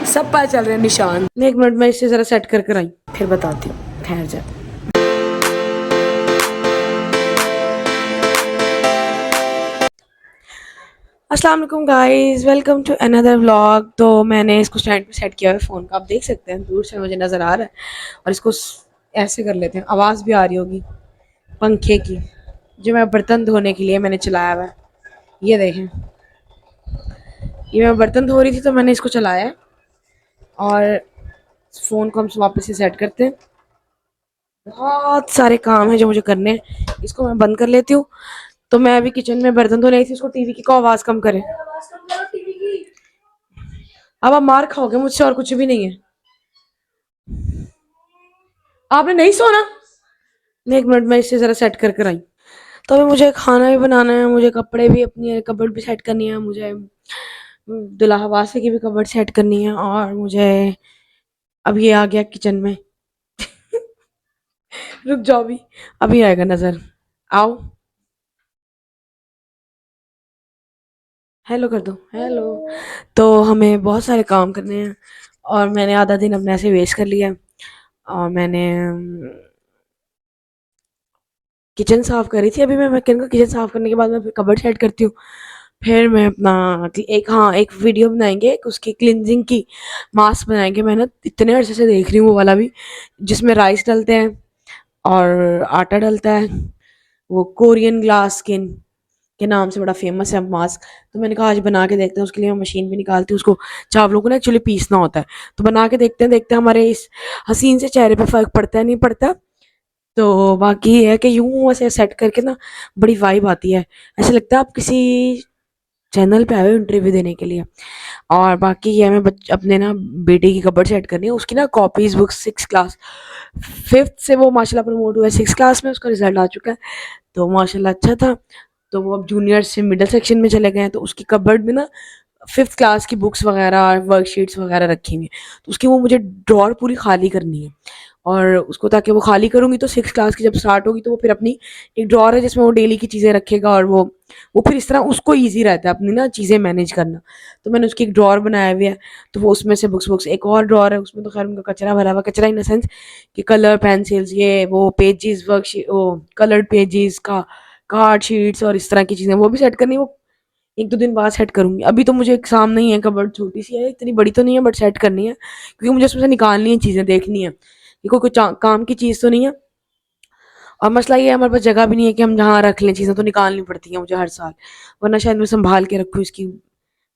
सब पता चल रहे हैं निशान। एक मिनट मैं इसे ज़रा सेट कर आई, फिर बताती हूँ। ठहर जा। अस्सलाम वालेकुम guys, welcome to another vlog. तो मैंने इसको स्टैंड पे सेट किया हुआ है फ़ोन का, आप देख सकते हैं दूर से मुझे नज़र आ रहा है। और इसको ऐसे कर लेते हैं, आवाज़ भी आ रही होगी पंखे की, जो मैं बर्तन धोने के लिए मैंने चलाया हुआ है। ये देखें, ये मैं बर्तन धो रही थी तो मैंने इसको चलाया है। और फ़ोन को हम वापस से सेट करते हैं। बहुत सारे काम हैं जो मुझे करने हैं। इसको मैं बंद कर लेती हूँ। तो मैं अभी किचन में बर्तन धो रही थी, उसको टीवी की को आवाज़ कम करें। अब आप मार खाओगे मुझसे, और कुछ भी नहीं है। आपने नहीं सोना। एक मिनट मैं इसे ज़रा सेट कर आई। तो अभी मुझे खाना भी बनाना है, मुझे कपड़े भी, अपनी कबर्ड भी सेट करनी है, मुझे दुल्हा वासे की भी कबर्ड सेट करनी है। और मुझे अब ये आ गया किचन में। रुक जाओ, भी अभी आएगा नज़र। आओ, हेलो कर दो, हेलो। तो हमें बहुत सारे काम करने हैं और मैंने आधा दिन अपने ऐसे वेस्ट कर लिया है। और मैंने किचन साफ़ करी थी। अभी मैं कहूँगा किचन साफ़ करने के बाद मैं फिर कबर्ड सेट करती हूँ। फिर मैं अपना एक वीडियो बनाएंगे, एक उसकी क्लिनजिंग की मास्क बनाएंगे। मैं ना इतने अर्से से देख रही हूँ वो वाला भी, जिसमें राइस डलते हैं और आटा डलता है। वो कोरियन ग्लास स्किन के नाम से बड़ा फेमस है मास्क। तो मैंने कहा आज बना के देखते हैं। उसके लिए मैं मशीन भी निकालती हूँ, उसको चावलों को ना एक्चुअली पीसना होता है। तो बना के देखते हैं हमारे इस हसीन से चेहरे पे फ़र्क पड़ता है नहीं पड़ता। तो बाकी ये है कि यूँ ऐसे सेट करके ना बड़ी वाइब आती है, ऐसा लगता है आप किसी चैनल पे आए हो इंटरव्यू देने के लिए। और बाकी ये मैं अपने ना बेटे की कबर्ड सेट करनी है। उसकी ना कॉपीज़ बुक्स 6 क्लास 5th से वो माशाल्लाह प्रमोट हुआ है 6 क्लास में, उसका रिजल्ट आ चुका है। तो माशाल्लाह अच्छा था। तो वो अब जूनियर से मिडिल सेक्शन में चले गए हैं। तो उसकी कबर्ड में ना 5th क्लास की बुक्स वगैरह, वर्कशीट्स वगैरह रखी हुई हैं। तो उसकी वो मुझे ड्रॉर पूरी खाली करनी है। और उसको ताकि वो खाली करूँगी तो 6 क्लास की जब स्टार्ट होगी तो वो फिर अपनी एक ड्रॉर है जिसमें वो डेली की चीज़ें रखेगा। और वो फिर इस तरह उसको ईजी रहता है अपनी ना चीज़ें मैनेज करना। तो मैंने उसकी एक ड्रॉर बनाया हुआ है। तो वो उसमें से बुक्स एक और ड्रॉर है, उसमें तो खैर उनका कचरा भरा हुआ, कचरा इन द सेंस कि कलर पेंसिल्स, ये वो पेजेस, वर्कशीट, वो कलर्ड पेजेस का कार्ड शीट्स और इस तरह की चीज़ें वो भी सेट करनी है। वो 1-2 दिन बाद सेट करूँगी। अभी तो मुझे एग्ज़ाम नहीं है, कबर्ड छोटी-सी है, इतनी बड़ी तो नहीं है, बट सेट करनी है क्योंकि मुझे उसमें से निकालनी है चीज़ें, देखनी है कि कोई काम की चीज़ तो नहीं है। और मसला ये है हमारे पास जगह भी नहीं है कि हम जहाँ रख लें, चीज़ें तो निकालनी पड़ती हैं मुझे हर साल, वरना शायद मैं सँभाल के रखूँ इसकी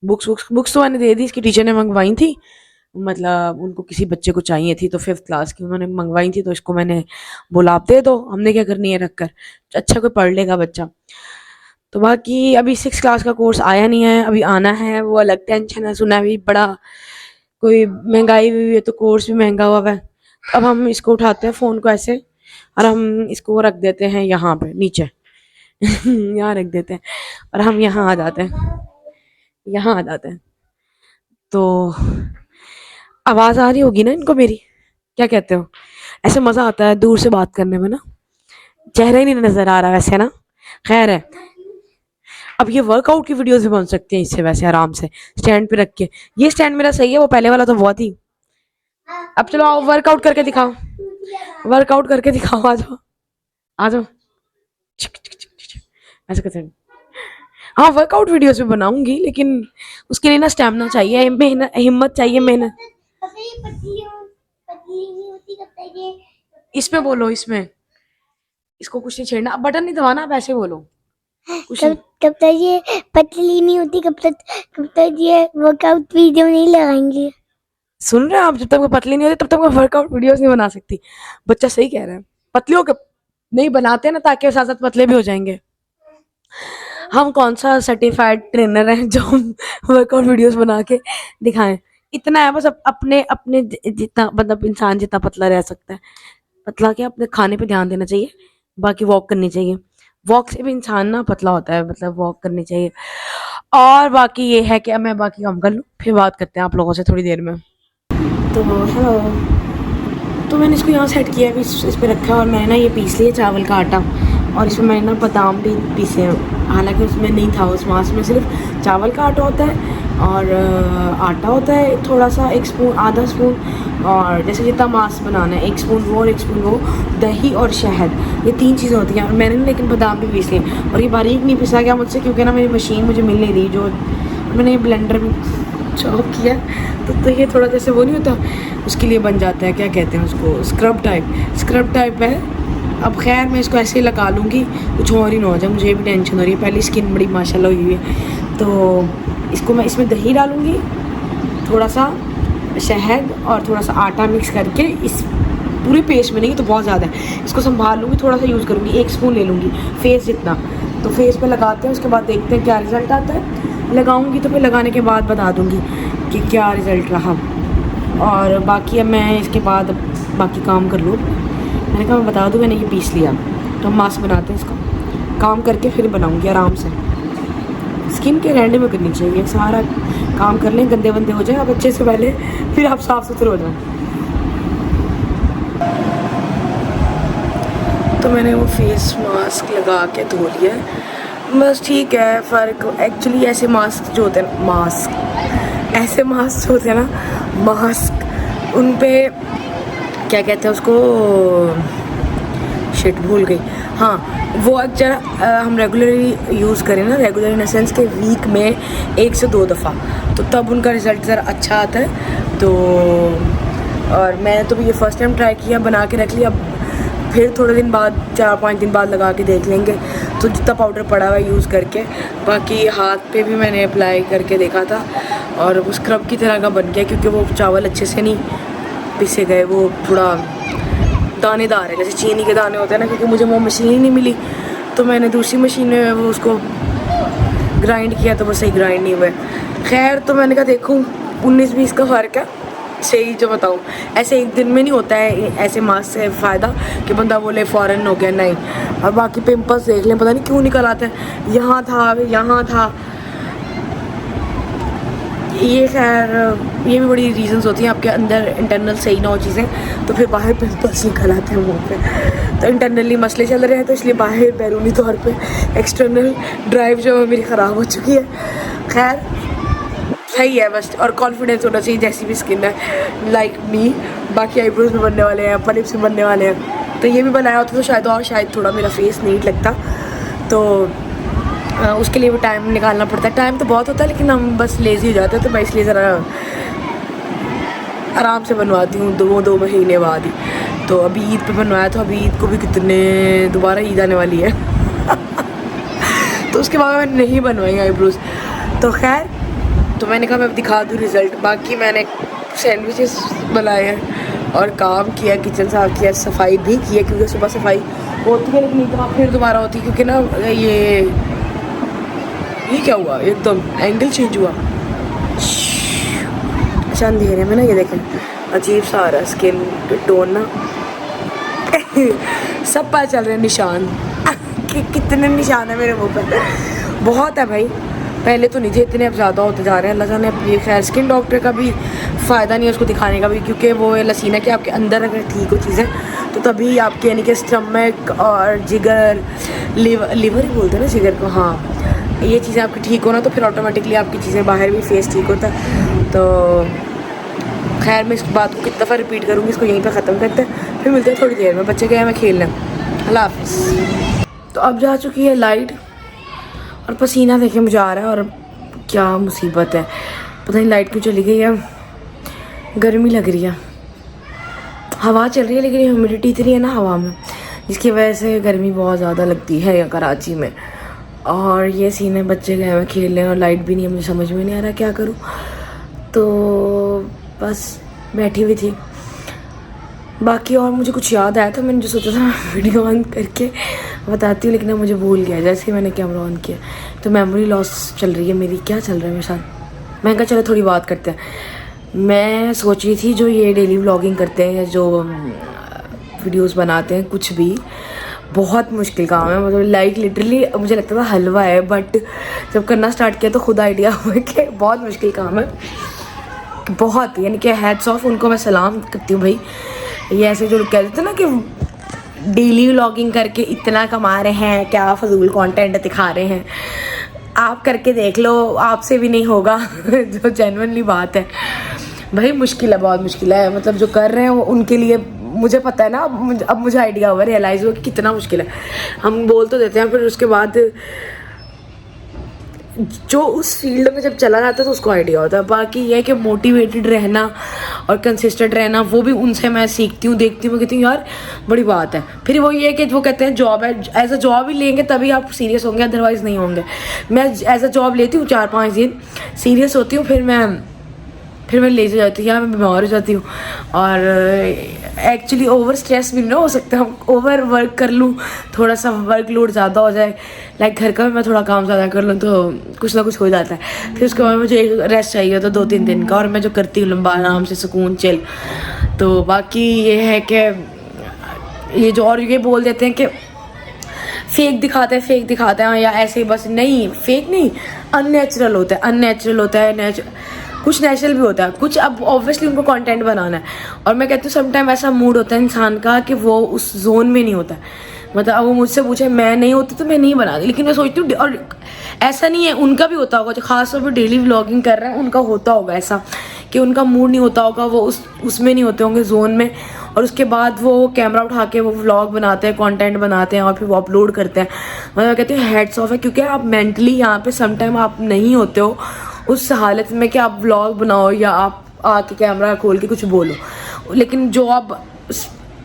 बुक्स तो मैंने दे दी, इसकी टीचर ने मंगवाई थी। मतलब उनको किसी बच्चे को चाहिए थी तो 5th क्लास की उन्होंने मंगवाई थी। तो इसको मैंने बोला आप दे दो, हमने क्या करनी है रख कर, अच्छा कोई पढ़ लेगा बच्चा। तो बाकी अभी 6 क्लास का कोर्स आया नहीं है, अभी आना है, वो अलग टेंशन है। सुना है अभी बड़ा कोई महंगाई हुई है तो कोर्स भी महंगा हुआ है। अब हम इसको उठाते हैं फ़ोन को ऐसे और हम इसको रख देते हैं यहाँ पे नीचे। यहाँ रख देते हैं और हम यहाँ आ जाते हैं, यहाँ आ जाते हैं। तो आवाज़ आ रही होगी ना इनको मेरी, क्या कहते हो? ऐसे मज़ा आता है दूर से बात करने में ना, चेहरा ही नहीं नज़र आ रहा वैसे ना। खैर है, अब ये वर्कआउट की वीडियोस भी बन सकती हैं इससे वैसे आराम से, स्टैंड पे रख के। ये स्टैंड मेरा सही है, वो पहले वाला तो बहुत ही। अब चलो आओ वर्कआउट करके दिखाओ, वर्कआउट करके दिखाओ, आ जाओ, आ जाओ। ऐसे करते हैं। हाँ वर्कआउट वीडियोस भी बनाऊंगी, लेकिन उसके लिए ना स्टैमिना चाहिए, मेहनत, हिम्मत चाहिए, मेहनत। इसमें बोलो, इसमें इसको कुछ नहीं छेड़ना, बटन नहीं दबाना, आप ऐसे बोलो कुछ कब कब तक ये पतली नहीं होती, कब तक ये वर्कआउट वीडियो नहीं लगाएंगे। सुन रहे हैं आप? जब तक वो पतली नहीं होती तब तक मैं वर्कआउट वीडियोस नहीं बना सकती। बच्चा सही कह रहा है, पतली होकर नहीं बनाते ना ताकि साथ साथ पतले भी हो जाएंगे। हम कौन सा सर्टिफाइड ट्रेनर हैं जो हम वर्कआउट वीडियोस बना के दिखाएं? इतना है बस, अपने अपने जितना मतलब इंसान जितना पतला रह सकता है, पतला क्या, अपने खाने पे ध्यान देना चाहिए, बाकी वॉक करनी चाहिए। वॉक से भी इंसान ना पतला होता है, मतलब वॉक करनी चाहिए। और बाकी ये है कि अब मैं बाकी काम कर लूँ, फिर बात करते हैं आप लोगों से थोड़ी देर में। तो हेलो, तो मैंने इसको यहाँ सेट किया है, इस पे रखा है। और मैंने ना ये पीस लिया चावल का आटा, और इसमें मैंने ना बादाम भी पीसे हैं। हालांकि उसमें नहीं था, उस मास में सिर्फ चावल का आटा होता है और आटा होता है थोड़ा सा, 1 स्पून, आधा स्पून, और जैसे जितना मास बनाना है 1 स्पून वो और 1 स्पून वो, दही और शहद, ये 3 चीज़ें होती हैं। और मैंने लेकिन बादाम भी पीस लिए, और ये बारीक नहीं पिसा गया मुझसे क्योंकि ना मेरी मशीन मुझे मिल नहीं रही, जो मैंने ब्लेंडर में चॉप किया तो ये थोड़ा जैसे वो नहीं होता, उसके लिए बन जाता है, क्या कहते हैं उसको, स्क्रब टाइप है। अब खैर मैं इसको ऐसे ही लगा लूँगी, कुछ और ही ना हो जाए, मुझे भी टेंशन हो रही है, पहली स्किन बड़ी माशाल्लाह हुई है। तो इसको मैं इसमें दही डालूँगी, थोड़ा सा शहद और थोड़ा सा आटा मिक्स करके इस पूरे पेस्ट में, नहीं तो बहुत ज़्यादा है, इसको संभाल लूँगी, थोड़ा सा यूज़ करूँगी, 1 स्पून ले लूँगी फेस जितना। तो फेस पे लगाते हैं, उसके बाद देखते हैं क्या रिज़ल्ट आता है। लगाऊँगी तो फिर लगाने के बाद बता दूँगी कि क्या रिज़ल्ट रहा। और बाकी अब मैं इसके बाद बाकी काम कर लूँ। मैंने कहा मैं बता दूँ, मैंने ये पीस लिया, तो हम मास्क बनाते हैं, इसका काम करके फिर बनाऊँगी आराम से। स्किन के रहने में करनी चाहिए, सारा काम कर लें, गंदे बंदे हो जाए आप अच्छे से पहले, फिर आप साफ़ सुथरे हो जाएं। तो मैंने वो फेस मास्क लगा के धो लिया है, बस ठीक है। फ़र्क एक्चुअली ऐसे मास्क जो होते हैं, ऐसे मास्क होते हैं ना, मास्क, उन पे क्या कहते हैं उसको, शिट भूल गई, हाँ, वो अगर हम रेगुलरली यूज़ करें ना, रेगुलर इन द सेंस के वीक में 1 से 2 दफ़ा, तो तब उनका रिज़ल्ट ज़रा अच्छा आता है। तो और मैंने तो ये फ़र्स्ट टाइम ट्राई किया, बना के रख लिया, फिर थोड़े दिन बाद 4-5 दिन बाद लगा के देख लेंगे, तो जितना पाउडर पड़ा हुआ है यूज़ करके। बाकी हाथ पे भी मैंने अप्लाई करके देखा था, और वो स्क्रब की तरह का बन गया, क्योंकि वो चावल अच्छे से नहीं पिसे गए, वो थोड़ा दानेदार है, जैसे चीनी के दाने होते हैं ना। क्योंकि मुझे वो मशीन ही नहीं मिली, तो मैंने दूसरी मशीन में वो उसको ग्राइंड किया, तो वो सही ग्राइंड नहीं हुआ। खैर, तो मैंने कहा देखूँ 19-20 का फ़र्क है, सही जो बताऊँ, ऐसे एक दिन में नहीं होता है ऐसे मास्क से फ़ायदा कि बंदा बोले फ़ौरन हो गया, नहीं। और बाकी पिंपल्स देख लें, पता नहीं क्यों निकल आते हैं, यहाँ था। ये खैर, ये भी बड़ी रीजंस होती हैं, आपके अंदर इंटरनल सही ना हो चीज़ें, तो फिर बाहर पिंपल्स निकल आते हैं मुँह पे। तो इंटरनली मसले चल रहे हैं, तो इसलिए बाहर बैरूनी तौर पे एक्सटर्नल ड्राइव जो है मेरी ख़राब हो चुकी है। खैर सही है बस, और कॉन्फिडेंस होना चाहिए, जैसी भी स्किन है लाइक मी। बाकी आईब्रोज भी बनने वाले हैं, अपर लिप्स भी बनने वाले हैं, तो ये भी बनाया होता तो शायद थोड़ा मेरा फेस नीट लगता। तो उसके लिए भी टाइम निकालना पड़ता है, टाइम तो बहुत होता है, लेकिन हम बस लेज़ी हो जाते हैं, तो मैं इसलिए ज़रा आराम से बनवाती हूँ 2 महीने बाद ही। तो अभी ईद पे बनवाया था, अभी ईद को भी दोबारा ईद आने वाली है तो उसके बाद मैंने नहीं बनवाई आईब्रोज। तो खैर, तो मैंने कहा मैं दिखा दूँ रिज़ल्ट। बाकी मैंने सैंडविचेस बनाए हैं और काम किया, किचन साफ किया, सफाई भी की है, क्योंकि सुबह सफाई होती है, लेकिन फिर दोबारा होती है, क्योंकि ना ये क्या हुआ, एकदम एंगल चेंज हुआ, अच्छा अंधेरे में ना, ये देखें अजीब सा आ रहा है स्किन टोन ना सब पता चल रहे हैं निशान कितने निशान है मेरे मुंह पर, बहुत है भाई, पहले तो नहीं थे इतने, अब ज़्यादा होते जा रहे हैं। अल्लाह जाने। ये खैर स्किन डॉक्टर का भी फ़ायदा नहीं है उसको दिखाने का भी, क्योंकि वो लसीना कि आपके अंदर अगर ठीक हो चीज़ें, तो तभी आपके यानी कि स्टमक और जिगर, लीवर ही बोलते हैं ना जिगर को, हाँ, ये चीज़ें आपकी ठीक हो ना, तो फिर ऑटोमेटिकली आपकी चीज़ें बाहर भी फेस ठीक होता है। तो खैर, मैं इस बात को कितना दफ़ा रिपीट करूँगी, इसको यहीं पे ख़त्म करते हैं, फिर मिलते हैं थोड़ी देर में, बच्चे गए हैं मैं खेलना। अल्लाह हाफ़िज़। तो अब जा चुकी है लाइट, और पसीना देखे मुझे आ रहा है, और क्या मुसीबत है, पता नहीं लाइट क्यों चली गई है, गर्मी लग रही है, हवा चल रही है, लेकिन ह्यूमिडिटी इतनी है ना हवा में, जिसकी वजह से गर्मी बहुत ज़्यादा लगती है यहाँ कराची में। और ये सीन है, बच्चे गए हैं खेल रहे हैं और लाइट भी नहीं है, मुझे समझ में नहीं आ रहा क्या करूँ, तो बस बैठी हुई थी। बाकी और मुझे कुछ याद आया था, मैंने जो सोचा था वीडियो ऑन करके बताती हूँ, लेकिन अब मुझे भूल गया, जैसे ही मैंने कैमरा ऑन किया तो मेमोरी लॉस चल रही है मेरी, क्या चल रहा है मेरे साथ। मैं कहा चलो थोड़ी बात करते हैं। मैं सोच रही थी जो ये डेली व्लॉगिंग करते हैं, जो वीडियोस बनाते हैं, कुछ भी बहुत मुश्किल काम है, मतलब लाइक लिटरली मुझे लगता था हलवा है, बट जब करना स्टार्ट किया तो खुद आइडिया हुआ कि बहुत मुश्किल काम है, बहुत, यानी कि हैट्स ऑफ उनको, मैं सलाम करती हूँ भाई। ये ऐसे जो लोग कह देते हैं ना कि डेली व्लॉगिंग करके इतना कमा रहे हैं, क्या फजूल कंटेंट दिखा रहे हैं, आप करके देख लो, आपसे भी नहीं होगा जो जेन्युइनली बात है भाई। मुश्किल है, बहुत मुश्किल है। मतलब जो कर रहे हैं वो उनके लिए, मुझे पता है ना, अब मुझे आइडिया हुआ, रियलाइज़ हुआ कि कितना मुश्किल है। हम बोल तो देते हैं, फिर उसके बाद जो उस फील्ड में जब चला जाता है तो उसको आइडिया होता है। बाकी ये है कि मोटिवेटेड रहना और कंसिस्टेंट रहना, वो भी उनसे मैं सीखती हूँ, देखती हूँ, कहती हूँ यार बड़ी बात है। फिर वो ये है कि वो कहते हैं जॉब है, एज अ जॉब ही लेंगे तभी आप सीरियस होंगे, अदरवाइज़ नहीं होंगे। मैं एज अ जॉब लेती हूँ, 4-5 दिन सीरियस होती हूँ, फिर मैं लेज़ी जाती हूँ या मैं बीमार हो जाती हूँ। और एक्चुअली ओवर स्ट्रेस भी ना हो सकता है, ओवर वर्क कर लूँ, थोड़ा सा वर्कलोड ज़्यादा हो जाए, लाइक घर का भी मैं थोड़ा काम ज़्यादा कर लूँ तो कुछ ना कुछ हो जाता है। फिर उसके बाद मुझे एक रेस्ट चाहिए होता है 2-3 दिन का, और मैं जो करती हूँ लंबा आराम से सुकून चिल। तो बाकी ये है कि ये जो और ये बोल देते हैं कि फेक दिखाते हैं या ऐसे ही बस, नहीं फेक नहीं, अननेचुरल होता है, कुछ नेचुरल भी होता है, कुछ अब ऑब्वियसली उनको कंटेंट बनाना है। और मैं कहती हूँ समटाइम ऐसा मूड होता है इंसान का कि वो उस जोन में नहीं होता। मतलब अब वो मुझसे पूछे मैं नहीं होती तो मैं नहीं बनाती, लेकिन मैं सोचती हूँ, और ऐसा नहीं है, उनका भी होता होगा जो खासतौर पर डेली व्लॉगिंग कर रहे हैं, उनका होता होगा ऐसा कि उनका मूड नहीं होता होगा, वो उसमें नहीं होते होंगे जोन में, और उसके बाद वो कैमरा उठा के वो व्लॉग बनाते हैं, कंटेंट बनाते हैं और फिर वो अपलोड करते हैं। मतलब कहती हूँ हेड्स ऑफ है, क्योंकि आप मेंटली यहाँ पे समटाइम आप नहीं होते हो उस हालत में कि आप व्लॉग बनाओ या आप आके कैमरा खोल के कुछ बोलो। लेकिन जो आप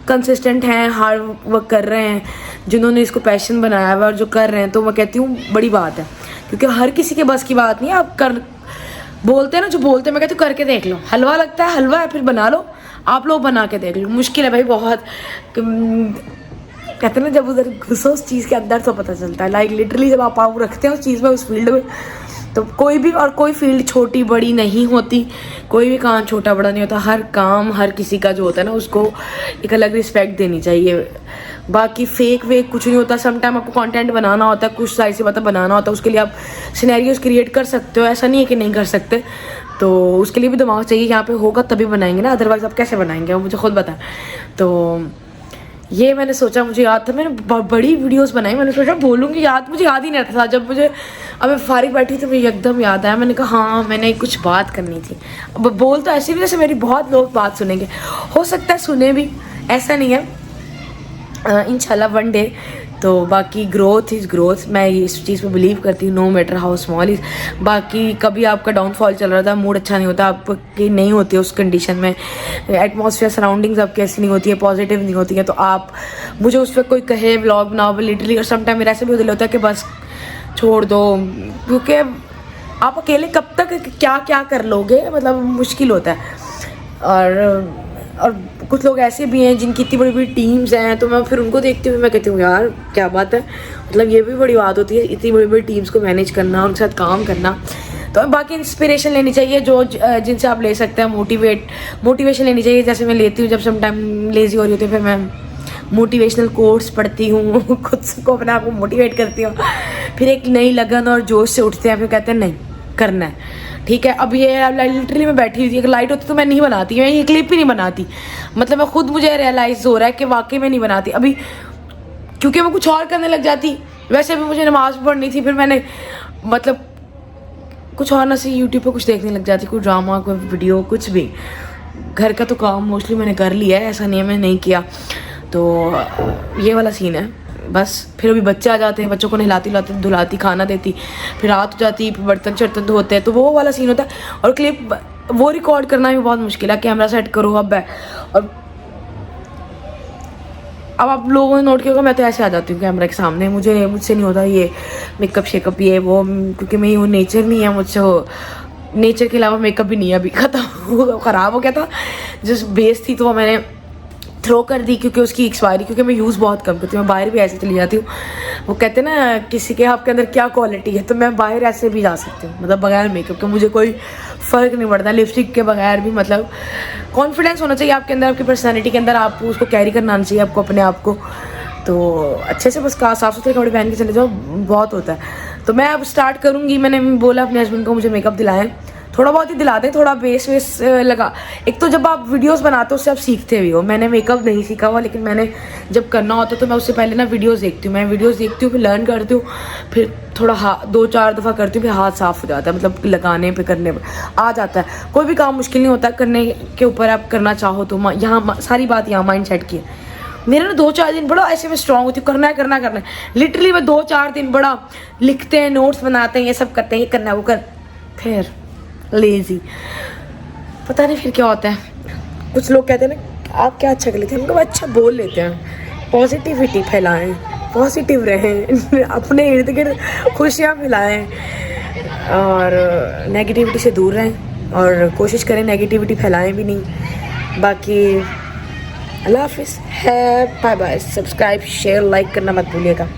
कंसिस्टेंट हैं, हार्ड वर्क कर रहे हैं, जिन्होंने इसको पैशन बनाया हुआ और जो कर रहे हैं, तो मैं कहती हूँ बड़ी बात है, क्योंकि हर किसी के बस की बात नहीं है। आप कर बोलते हैं ना, जो बोलते हैं, मैं कहती हूँ करके देख लो, हलवा लगता है हलवा है, फिर बना लो, आप लोग बना के देख लो। मुश्किल है भाई बहुत, कहते हैं ना जब उधर घुसो उस चीज़ के अंदर तो पता चलता है। लाइक लिटरली जब आप रखते हैं उस चीज़ में, उस फील्ड में, तो कोई भी और कोई फील्ड छोटी बड़ी नहीं होती, कोई भी काम छोटा बड़ा नहीं होता। हर काम हर किसी का जो होता है ना, उसको एक अलग रिस्पेक्ट देनी चाहिए। बाकी फेक वेक कुछ नहीं होता। समटाइम आपको कंटेंट बनाना होता है, कुछ साइज से मतलब बनाना होता है, उसके लिए आप सिनेरियोज क्रिएट कर सकते हो, ऐसा नहीं है कि नहीं कर सकते। तो उसके लिए भी दिमाग चाहिए, यहाँ पे होगा तभी बनाएंगे ना, अदरवाइज आप कैसे बनाएंगे, वो मुझे खुद बताएं। तो ये मैंने सोचा, मुझे याद था, मैंने बड़ी वीडियोस बनाई, मैंने सोचा बोलूँगी, मुझे याद ही नहीं रहता था। जब मुझे अब मैं फारिग बैठी तो मुझे एकदम याद आया, मैंने कहा हाँ मैंने कुछ बात करनी थी। अब बोल तो ऐसे भी जैसे मेरी बहुत लोग बात सुनेंगे, हो सकता है सुने भी, ऐसा नहीं है, इंशाल्लाह वन डे। तो बाकी ग्रोथ इज़ ग्रोथ, मैं इस चीज़ पे बिलीव करती हूँ, no matter how small is. बाकी कभी आपका डाउनफॉल चल रहा था, मूड अच्छा नहीं होता, आपकी नहीं होती है उस कंडीशन में, एटमॉस्फेयर सराउंडिंग्स आपकी ऐसी नहीं होती है, पॉजिटिव नहीं होती है, तो आप मुझे उस पर कोई कहे व्लॉग बनाओ लिटरली, और समटाइम मेरा ऐसा भी दिल होता है कि बस छोड़ दो, क्योंकि आप अकेले कब तक क्या क्या कर लोगे, मतलब मुश्किल होता है। और कुछ लोग ऐसे भी हैं जिनकी इतनी बड़ी बड़ी टीम्स हैं, तो मैं फिर उनको देखती हूँ, मैं कहती हूँ यार क्या बात है, मतलब ये भी बड़ी बात होती है, इतनी बड़ी बड़ी टीम्स को मैनेज करना, उनके साथ काम करना। तो बाकी इंस्पिरेशन लेनी चाहिए जो जिनसे आप ले सकते हैं, मोटिवेशन लेनी चाहिए, जैसे मैं लेती हूँ जब सम टाइम लेजी हो रही होती है, फिर मैं मोटिवेशनल कोर्स पढ़ती हूँ, खुद को अपने आप को मोटिवेट करती हूँ, फिर एक नई लगन और जोश से उठते हैं, फिर कहते हैं नहीं करना है, ठीक है। अब ये लिटरली मैं बैठी हुई थी, अगर लाइट होती तो मैं नहीं बनाती, मैं ये क्लिप ही नहीं बनाती। मतलब मैं खुद, मुझे रियलाइज़ हो रहा है कि वाकई में नहीं बनाती अभी, क्योंकि मैं कुछ और करने लग जाती। वैसे भी मुझे नमाज़ पढ़नी थी, फिर मैंने मतलब कुछ और ना सी यूट्यूब पे कुछ देखने लग जाती, कोई ड्रामा, कोई वीडियो, कुछ भी। घर का तो काम मोस्टली मैंने कर लिया है, ऐसा नहीं है मैंने नहीं किया। तो ये वाला सीन है बस। फिर अभी बच्चे आ जाते हैं, बच्चों को नहलाती धुलाती, खाना देती, फिर रात हो जाती, फिर बर्तन शर्तन धोते हैं, तो वो वाला सीन होता है। और क्लिप वो रिकॉर्ड करना भी बहुत मुश्किल है, कैमरा सेट करो अब है। और अब आप लोगों ने नोट किया होगा, मैं तो ऐसे आ जाती हूँ कैमरा के सामने, मुझसे नहीं होता ये मेकअप शेकअप ये वो, क्योंकि मैं वो नेचर नहीं है मुझसे, वो नेचर के अलावा मेकअप भी नहीं है, अभी ख़राब हो गया था। जिस बेस थी तो वो मैंने थ्रो कर दी, क्योंकि उसकी एक्सपायरी, क्योंकि मैं यूज़ बहुत कम करती हूँ, मैं बाहर भी ऐसे चली जाती हूँ। वो कहते हैं ना किसी के आपके अंदर क्या क्वालिटी है, तो मैं बाहर ऐसे भी जा सकती हूँ, मतलब बगैर मेकअप के मुझे कोई फ़र्क नहीं पड़ता, लिपस्टिक के बगैर भी। मतलब कॉन्फिडेंस होना चाहिए आपके अंदर, आपकी पर्सनैलिटी के अंदर, आपको उसको कैरी करना आना चाहिए आपको अपने आप को। तो अच्छे से बस साफ़ सुथरे कपड़े पहन के चले जाओ, बहुत होता है। तो मैं अब स्टार्ट करूँगी, मैंने बोला अपने हस्बैंड को मुझे मेकअप दिलाएं, थोड़ा बहुत ही दिलाते हैं, थोड़ा बेस वेस लगा। एक तो जब आप वीडियोस बनाते हो उससे आप सीखते भी हो। मैंने मेकअप नहीं सीखा हुआ, लेकिन मैंने जब करना होता है तो मैं उससे पहले ना वीडियोस देखती हूँ। मैं वीडियोस देखती हूँ, फिर लर्न करती हूँ, फिर थोड़ा 2-4 दफ़ा करती हूँ, फिर हाथ साफ़ हो जाता है, मतलब लगाने पे करने पे आ जाता है। कोई भी काम मुश्किल नहीं होता करने के ऊपर, आप करना चाहो तो। यहाँ सारी बात यहाँ माइंड सेट की है। मेरा ना 2-4 दिन बड़ा ऐसे में स्ट्रांग होती हूँ, करना है करना है करना है। लिटरली मैं 2-4 दिन बड़ा लिखते हैं, नोट्स बनाते हैं, ये सब करते हैं, ये करना है वो कर, फिर लेजी पता नहीं फिर क्या होता है। कुछ लोग कहते हैं ना आप क्या अच्छा कर लेते हैं, हम लोग अच्छा बोल लेते हैं। पॉजिटिविटी फैलाएं, पॉजिटिव रहें, अपने इर्द गिर्द खुशियाँ फैलाएं और नेगेटिविटी से दूर रहें, और कोशिश करें नेगेटिविटी फैलाएं भी नहीं। बाकी अल्लाह हाफिज़ है, bye bye. Subscribe share like करना मत भूलिएगा।